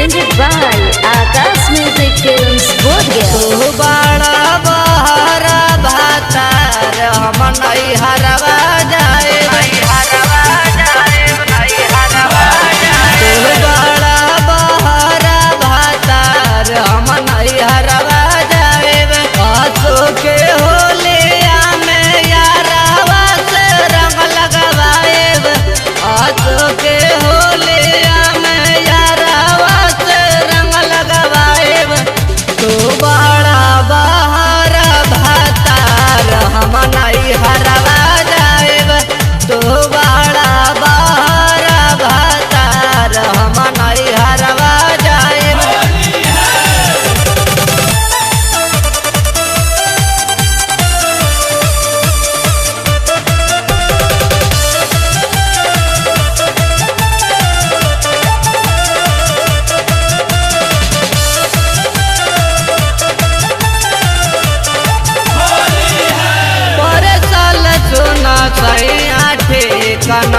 presented by Akash Music Films Bodhgaya। बड़ा बहरा भातार हम नहीं हरवा जाए बड़ा बहरा भातार हम नहीं हरवा जाए आसो के होलिया में यारवा से रंग लगवाए आसो के होलिया में यारवा से रंग लगवाए तो बड़ा बहरा भातार हम नहीं हरवा जाएब तो बड़ा बहरा भातार हम नहीं हरवा जाएब। पर साल चुना सैया ठेकन